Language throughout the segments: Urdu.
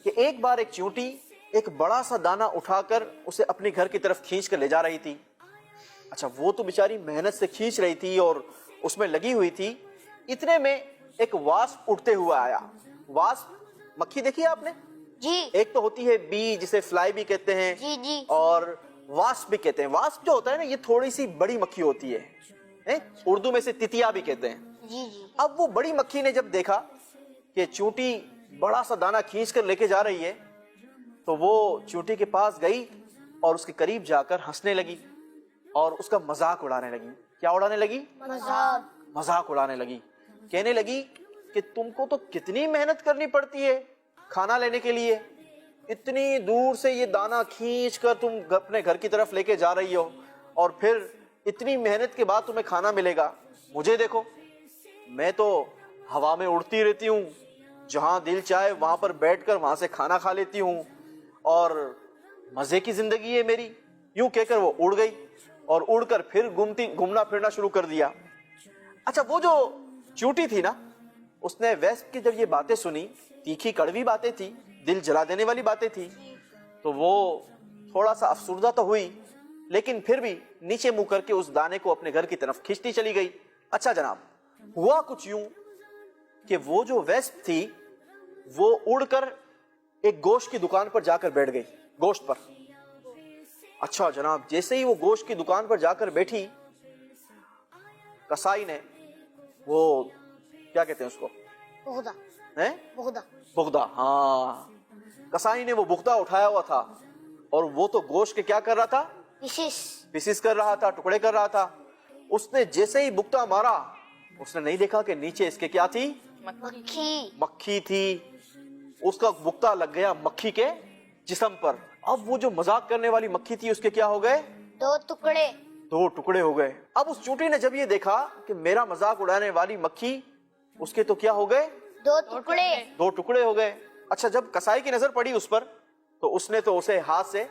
کہ ایک بار ایک چیونٹی ایک بڑا سا دانا اٹھا کر اسے اپنے گھر کی طرف کھینچ کر لے جا رہی تھی. اچھا وہ تو بیچاری محنت سے کھینچ رہی تھی اور اس میں لگی ہوئی تھی. اتنے میں ایک واسپ اٹھتے ہوا آیا. واسپ مکھی دیکھی آپ نے؟ جی ایک تو ہوتی ہے بی جسے فلائی بھی کہتے ہیں جی جی اور واسپ بھی کہتے ہیں. واسپ جو ہوتا ہے نا یہ تھوڑی سی بڑی مکھی ہوتی ہے, اردو میں سے تتیا بھی کہتے ہیں. جی جی اب وہ بڑی مکھی نے جب دیکھا کہ چونٹی بڑا سا دانا کھینچ کر لے کے جا رہی ہے تو وہ چونٹی کے پاس گئی اور اس کے قریب جا کر ہنسنے لگی اور اس کا مذاق اڑانے لگی. کیا اڑانے لگی؟ مذاق اڑانے لگی. کہنے لگی کہ تم کو تو کتنی محنت کرنی پڑتی ہے کھانا لینے کے لیے, اتنی دور سے یہ دانا کھینچ کر تم اپنے گھر کی طرف لے کے جا رہی ہو اور پھر اتنی محنت کے بعد تمہیں کھانا ملے گا. مجھے دیکھو, میں تو ہوا میں اڑتی رہتی ہوں, جہاں دل چاہے وہاں پر بیٹھ کر وہاں سے کھانا کھا لیتی ہوں اور مزے کی زندگی ہے میری. یوں کہہ کر وہ اڑ گئی اور اڑ کر پھر گھومنا پھرنا شروع کر دیا. اچھا وہ جو چیونٹی تھی نا, اس نے ویسپ کی جب یہ باتیں سنی, تیکھی کڑوی باتیں تھی, دل جلا دینے والی باتیں تھی, تو وہ تھوڑا سا افسردہ تو ہوئی لیکن پھر بھی نیچے منہ کر کے اس دانے کو اپنے گھر کی طرف کھینچتی چلی گئی. اچھا جناب, ہوا کچھ یوں کہ وہ جو ویسپ تھی وہ اڑ کر ایک گوشت کی دکان پر جا کر بیٹھ گئی, گوشت پر. اچھا جناب, جیسے ہی وہ گوشت کی دکان پر جا کر بیٹھی, کسائی نے وہ کیا کہتے ہیں اس کو, بغدہ, ہاں, کسائی نے وہ بغدہ اٹھایا ہوا تھا اور وہ تو گوشت کے کیا کر رہا تھا, پیسز کر رہا تھا, ٹکڑے کر رہا تھا. اس نے جیسے ہی بغدہ مارا, اس نے نہیں دیکھا کہ نیچے اس کے کیا تھی, مکھی تھی. اس کا بغدہ لگ گیا مکھی کے جسم پر. اب وہ جو مذاق کرنے والی مکھی تھی اس کے کیا ہو گئے, دو ٹکڑے ہو گئے. اب اس چونٹی نے جب یہ دیکھا کہ میرا مذاق اڑانے والی مکھی, اس کے تو کیا ہو گئے, دو ٹکڑے ہو گئے. اچھا جب کسائی کی نظر پڑی اس پر تو اس نے تو اسے ہاتھ سے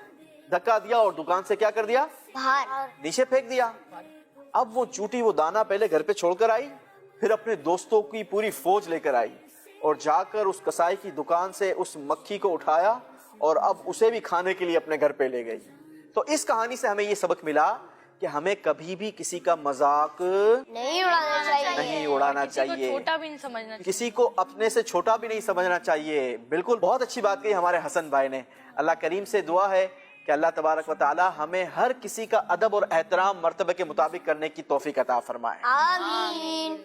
دھکا دیا اور دکان سے کیا کر دیا, نیچے پھینک دیا. اب وہ چونٹی وہ دانا پہلے گھر پہ چھوڑ کر آئی, پھر اپنے دوستوں کی پوری فوج لے کر آئی اور جا کر اس کسائی کی دکان سے اس مکھی کو اٹھایا اور اب اسے بھی کھانے کے لیے اپنے گھر پہ لے گئی. تو اس کہانی سے ہمیں یہ سبق ملا کہ ہمیں کبھی بھی کسی کا مذاق نہیں اڑانا چاہیے, چھوٹا بھی نہیں سمجھنا چاہیے, کسی کو اپنے سے چھوٹا بھی نہیں سمجھنا چاہیے. بالکل بہت اچھی بات کہی ہمارے حسن بھائی نے. اللہ کریم سے دعا ہے کہ اللہ تبارک و تعالی ہمیں ہر کسی کا ادب اور احترام مرتبہ کے مطابق کرنے کی توفیق عطا فرمائے. آمین.